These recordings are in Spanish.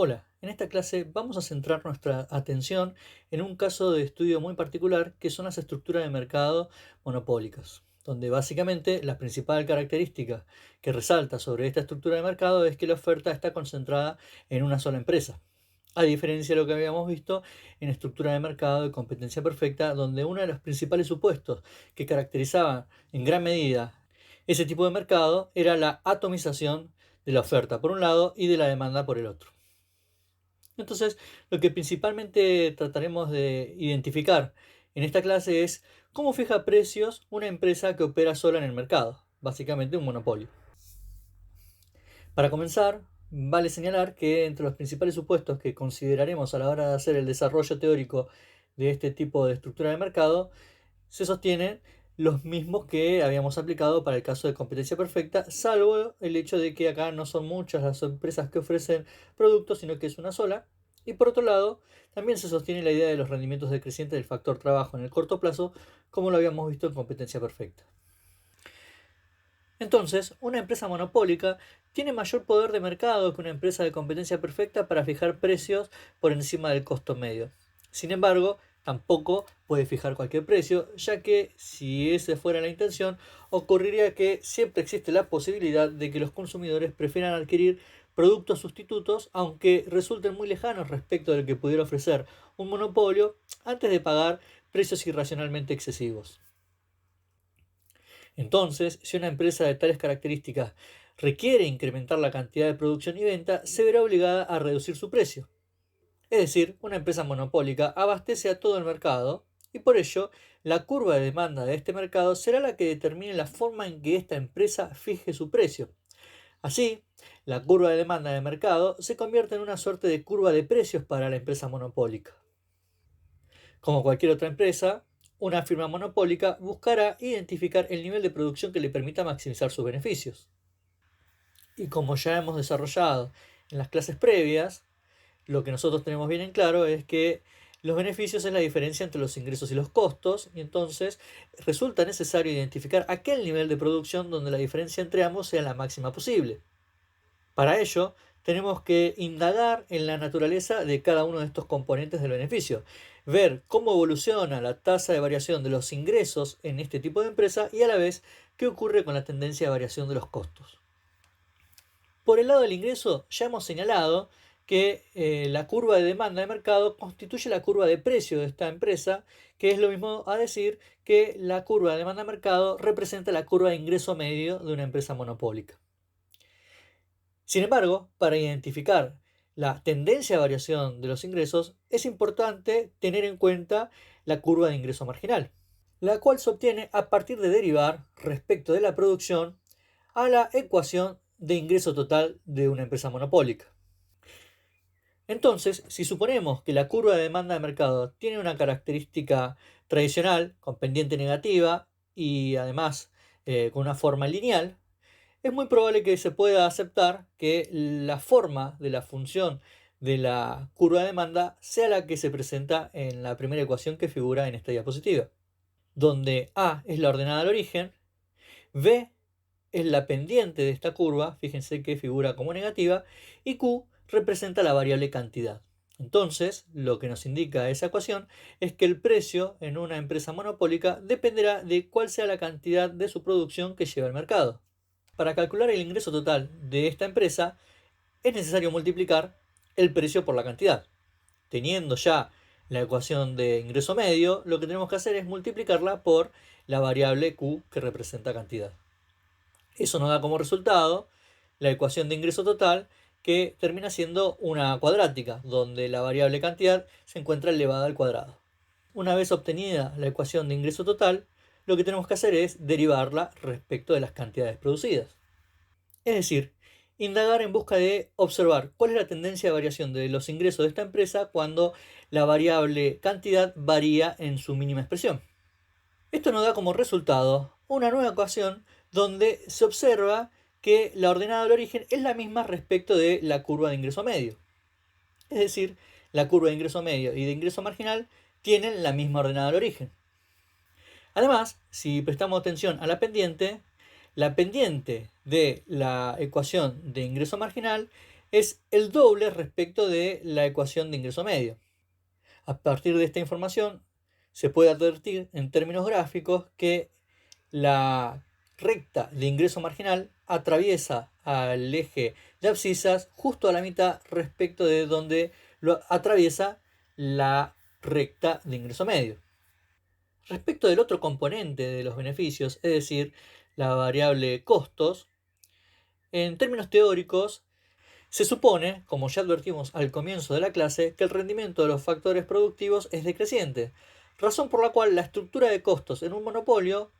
Hola, en esta clase vamos a centrar nuestra atención en un caso de estudio muy particular que son las estructuras de mercado monopólicas, donde básicamente la principal característica que resalta sobre esta estructura de mercado es que la oferta está concentrada en una sola empresa, a diferencia de lo que habíamos visto en estructura de mercado de competencia perfecta, donde uno de los principales supuestos que caracterizaba en gran medida ese tipo de mercado era la atomización de la oferta por un lado y de la demanda por el otro. Entonces, lo que principalmente trataremos de identificar en esta clase es cómo fija precios una empresa que opera sola en el mercado, básicamente un monopolio. Para comenzar, vale señalar que entre los principales supuestos que consideraremos a la hora de hacer el desarrollo teórico de este tipo de estructura de mercado, se sostienen los mismos que habíamos aplicado para el caso de competencia perfecta, salvo el hecho de que acá no son muchas las empresas que ofrecen productos, sino que es una sola. Y por otro lado, también se sostiene la idea de los rendimientos decrecientes del factor trabajo en el corto plazo, como lo habíamos visto en competencia perfecta. Entonces, una empresa monopólica tiene mayor poder de mercado que una empresa de competencia perfecta para fijar precios por encima del costo medio. Sin embargo, tampoco puede fijar cualquier precio, ya que si esa fuera la intención, ocurriría que siempre existe la posibilidad de que los consumidores prefieran adquirir productos sustitutos, aunque resulten muy lejanos respecto de lo que pudiera ofrecer un monopolio, antes de pagar precios irracionalmente excesivos. Entonces, si una empresa de tales características requiere incrementar la cantidad de producción y venta, se verá obligada a reducir su precio. Es decir, una empresa monopólica abastece a todo el mercado y por ello la curva de demanda de este mercado será la que determine la forma en que esta empresa fije su precio. Así, la curva de demanda de mercado se convierte en una suerte de curva de precios para la empresa monopólica. Como cualquier otra empresa, una firma monopólica buscará identificar el nivel de producción que le permita maximizar sus beneficios. Y como ya hemos desarrollado en las clases previas, lo que nosotros tenemos bien en claro es que los beneficios es la diferencia entre los ingresos y los costos, y entonces resulta necesario identificar aquel nivel de producción donde la diferencia entre ambos sea la máxima posible. Para ello, tenemos que indagar en la naturaleza de cada uno de estos componentes del beneficio, ver cómo evoluciona la tasa de variación de los ingresos en este tipo de empresa y a la vez qué ocurre con la tendencia de variación de los costos. Por el lado del ingreso, ya hemos señalado que la curva de demanda de mercado constituye la curva de precio de esta empresa, que es lo mismo a decir que la curva de demanda de mercado representa la curva de ingreso medio de una empresa monopólica. Sin embargo, para identificar la tendencia de variación de los ingresos, es importante tener en cuenta la curva de ingreso marginal, la cual se obtiene a partir de derivar respecto de la producción a la ecuación de ingreso total de una empresa monopólica. Entonces, si suponemos que la curva de demanda de mercado tiene una característica tradicional, con pendiente negativa y además con una forma lineal, es muy probable que se pueda aceptar que la forma de la función de la curva de demanda sea la que se presenta en la primera ecuación que figura en esta diapositiva, donde A es la ordenada al origen, B es la pendiente de esta curva, fíjense que figura como negativa, y Q representa la variable cantidad. Entonces, lo que nos indica esa ecuación es que el precio en una empresa monopólica dependerá de cuál sea la cantidad de su producción que lleva al mercado. Para calcular el ingreso total de esta empresa es necesario multiplicar el precio por la cantidad. Teniendo ya la ecuación de ingreso medio, lo que tenemos que hacer es multiplicarla por la variable Q que representa cantidad. Eso nos da como resultado la ecuación de ingreso total, que termina siendo una cuadrática, donde la variable cantidad se encuentra elevada al cuadrado. Una vez obtenida la ecuación de ingreso total, lo que tenemos que hacer es derivarla respecto de las cantidades producidas. Es decir, indagar en busca de observar cuál es la tendencia de variación de los ingresos de esta empresa cuando la variable cantidad varía en su mínima expresión. Esto nos da como resultado una nueva ecuación donde se observa que la ordenada del origen es la misma respecto de la curva de ingreso medio. Es decir, la curva de ingreso medio y de ingreso marginal tienen la misma ordenada del origen. Además, si prestamos atención a la pendiente de la ecuación de ingreso marginal es el doble respecto de la ecuación de ingreso medio. A partir de esta información se puede advertir en términos gráficos que la recta de ingreso marginal atraviesa al eje de abscisas justo a la mitad respecto de donde lo atraviesa la recta de ingreso medio. Respecto del otro componente de los beneficios, es decir, la variable costos, en términos teóricos, se supone, como ya advertimos al comienzo de la clase, que el rendimiento de los factores productivos es decreciente, razón por la cual la estructura de costos en un monopolio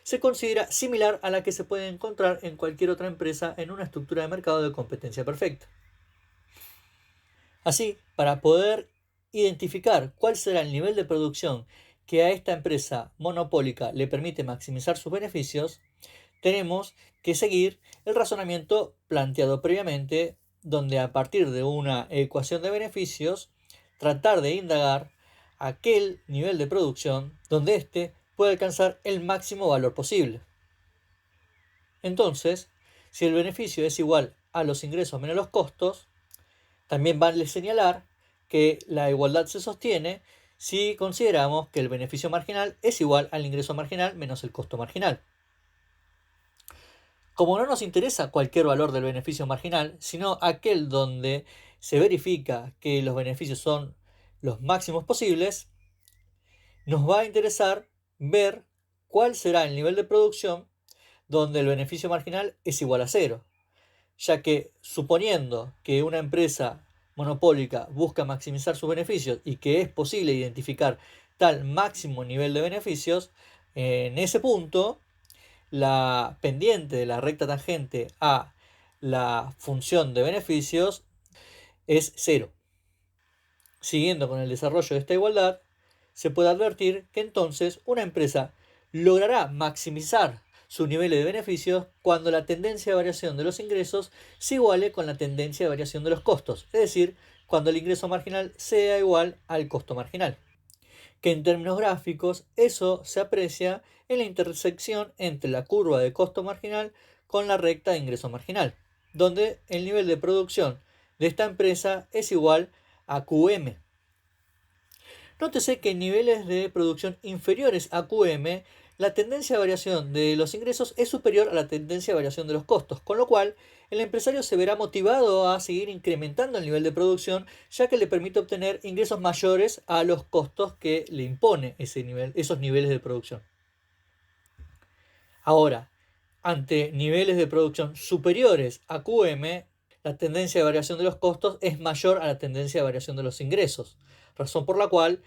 se considera similar a la que se puede encontrar en cualquier otra empresa en una estructura de mercado de competencia perfecta. Así, para poder identificar cuál será el nivel de producción que a esta empresa monopólica le permite maximizar sus beneficios, tenemos que seguir el razonamiento planteado previamente, donde a partir de una ecuación de beneficios, tratar de indagar aquel nivel de producción donde éste puede alcanzar el máximo valor posible. Entonces, si el beneficio es igual a los ingresos menos los costos, también vale señalar que la igualdad se sostiene si consideramos que el beneficio marginal es igual al ingreso marginal menos el costo marginal. Como no nos interesa cualquier valor del beneficio marginal, sino aquel donde se verifica que los beneficios son los máximos posibles, nos va a interesar ver cuál será el nivel de producción donde el beneficio marginal es igual a cero, ya que suponiendo que una empresa monopólica busca maximizar sus beneficios y que es posible identificar tal máximo nivel de beneficios, en ese punto la pendiente de la recta tangente a la función de beneficios es cero. Siguiendo con el desarrollo de esta igualdad, se puede advertir que entonces una empresa logrará maximizar sus niveles de beneficios cuando la tendencia de variación de los ingresos se iguale con la tendencia de variación de los costos, es decir, cuando el ingreso marginal sea igual al costo marginal. Que en términos gráficos eso se aprecia en la intersección entre la curva de costo marginal con la recta de ingreso marginal, donde el nivel de producción de esta empresa es igual a QM. Nótese que en niveles de producción inferiores a QM, la tendencia de variación de los ingresos es superior a la tendencia de variación de los costos, con lo cual el empresario se verá motivado a seguir incrementando el nivel de producción, ya que le permite obtener ingresos mayores a los costos que le impone esos niveles de producción. Ahora, ante niveles de producción superiores a QM, la tendencia de variación de los costos es mayor a la tendencia de variación de los ingresos, razón por la cual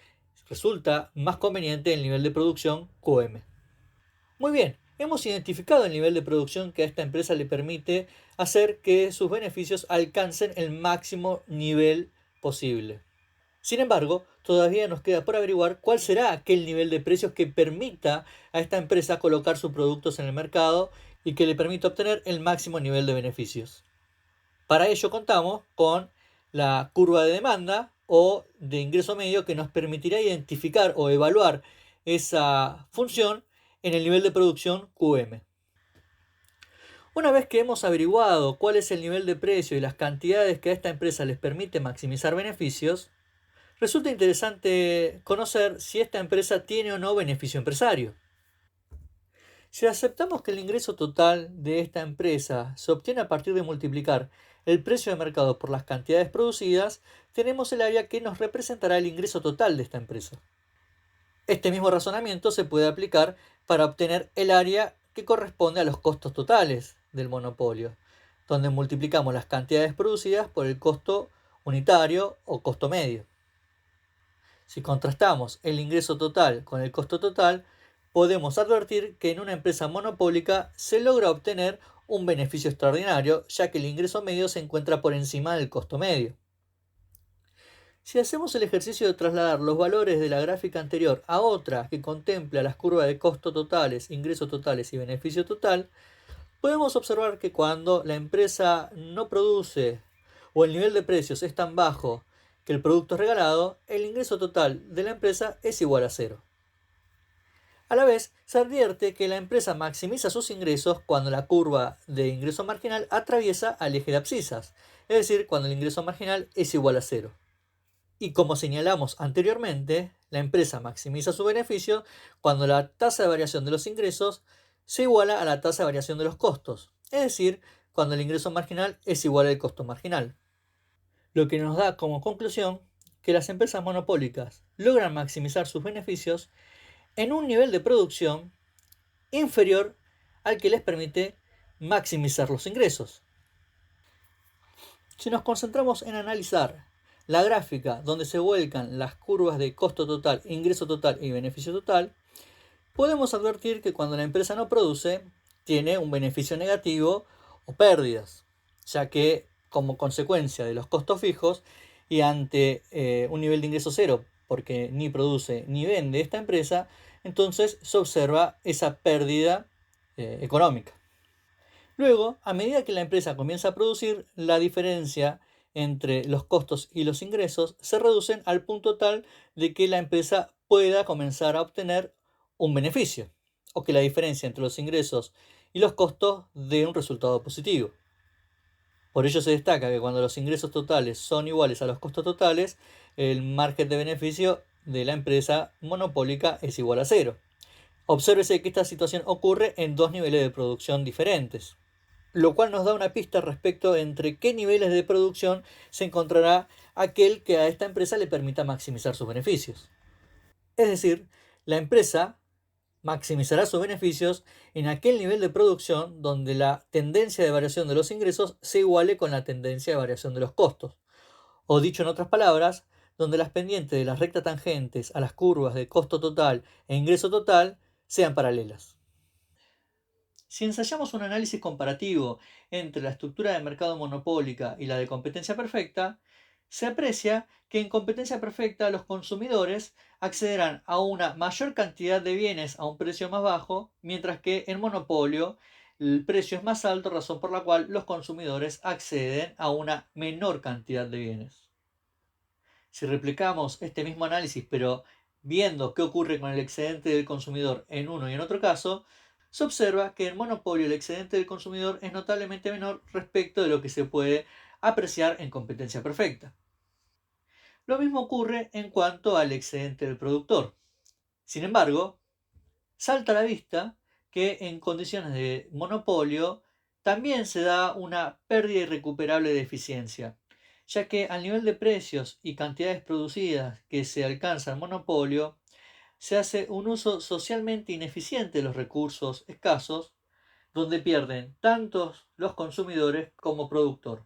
resulta más conveniente el nivel de producción QM. Muy bien, hemos identificado el nivel de producción que a esta empresa le permite hacer que sus beneficios alcancen el máximo nivel posible. Sin embargo, todavía nos queda por averiguar cuál será aquel nivel de precios que permita a esta empresa colocar sus productos en el mercado y que le permita obtener el máximo nivel de beneficios. Para ello contamos con la curva de demanda o de ingreso medio que nos permitirá identificar o evaluar esa función en el nivel de producción QM. Una vez que hemos averiguado cuál es el nivel de precio y las cantidades que a esta empresa les permite maximizar beneficios, resulta interesante conocer si esta empresa tiene o no beneficio empresario. Si aceptamos que el ingreso total de esta empresa se obtiene a partir de multiplicar el precio de mercado por las cantidades producidas, tenemos el área que nos representará el ingreso total de esta empresa. Este mismo razonamiento se puede aplicar para obtener el área que corresponde a los costos totales del monopolio, donde multiplicamos las cantidades producidas por el costo unitario o costo medio. Si contrastamos el ingreso total con el costo total, podemos advertir que en una empresa monopólica se logra obtener un beneficio extraordinario, ya que el ingreso medio se encuentra por encima del costo medio. Si hacemos el ejercicio de trasladar los valores de la gráfica anterior a otra que contempla las curvas de costo totales, ingresos totales y beneficio total, podemos observar que cuando la empresa no produce o el nivel de precios es tan bajo que el producto es regalado, el ingreso total de la empresa es igual a cero. A la vez, se advierte que la empresa maximiza sus ingresos cuando la curva de ingreso marginal atraviesa al eje de abscisas, es decir, cuando el ingreso marginal es igual a cero. Y como señalamos anteriormente, la empresa maximiza su beneficio cuando la tasa de variación de los ingresos se iguala a la tasa de variación de los costos, es decir, cuando el ingreso marginal es igual al costo marginal. Lo que nos da como conclusión que las empresas monopólicas logran maximizar sus beneficios en un nivel de producción inferior al que les permite maximizar los ingresos. Si nos concentramos en analizar la gráfica donde se vuelcan las curvas de costo total, ingreso total y beneficio total, podemos advertir que cuando la empresa no produce, tiene un beneficio negativo o pérdidas, ya que como consecuencia de los costos fijos y ante un nivel de ingreso cero, porque ni produce ni vende esta empresa, entonces se observa esa pérdida económica. Luego, a medida que la empresa comienza a producir, la diferencia entre los costos y los ingresos se reducen al punto tal de que la empresa pueda comenzar a obtener un beneficio, o que la diferencia entre los ingresos y los costos dé un resultado positivo. Por ello se destaca que cuando los ingresos totales son iguales a los costos totales, el margen de beneficio de la empresa monopólica es igual a cero. Obsérvese que esta situación ocurre en dos niveles de producción diferentes, lo cual nos da una pista respecto entre qué niveles de producción se encontrará aquel que a esta empresa le permita maximizar sus beneficios. Es decir, la empresa maximizará sus beneficios en aquel nivel de producción donde la tendencia de variación de los ingresos se iguale con la tendencia de variación de los costos. O dicho en otras palabras, donde las pendientes de las rectas tangentes a las curvas de costo total e ingreso total sean paralelas. Si ensayamos un análisis comparativo entre la estructura de mercado monopólica y la de competencia perfecta, se aprecia que en competencia perfecta los consumidores accederán a una mayor cantidad de bienes a un precio más bajo, mientras que en monopolio el precio es más alto, razón por la cual los consumidores acceden a una menor cantidad de bienes. Si replicamos este mismo análisis, pero viendo qué ocurre con el excedente del consumidor en uno y en otro caso, se observa que en monopolio el excedente del consumidor es notablemente menor respecto de lo que se puede apreciar en competencia perfecta. Lo mismo ocurre en cuanto al excedente del productor. Sin embargo, salta a la vista que en condiciones de monopolio también se da una pérdida irrecuperable de eficiencia, ya que al nivel de precios y cantidades producidas que se alcanza en monopolio, se hace un uso socialmente ineficiente de los recursos escasos, donde pierden tantos los consumidores como productor.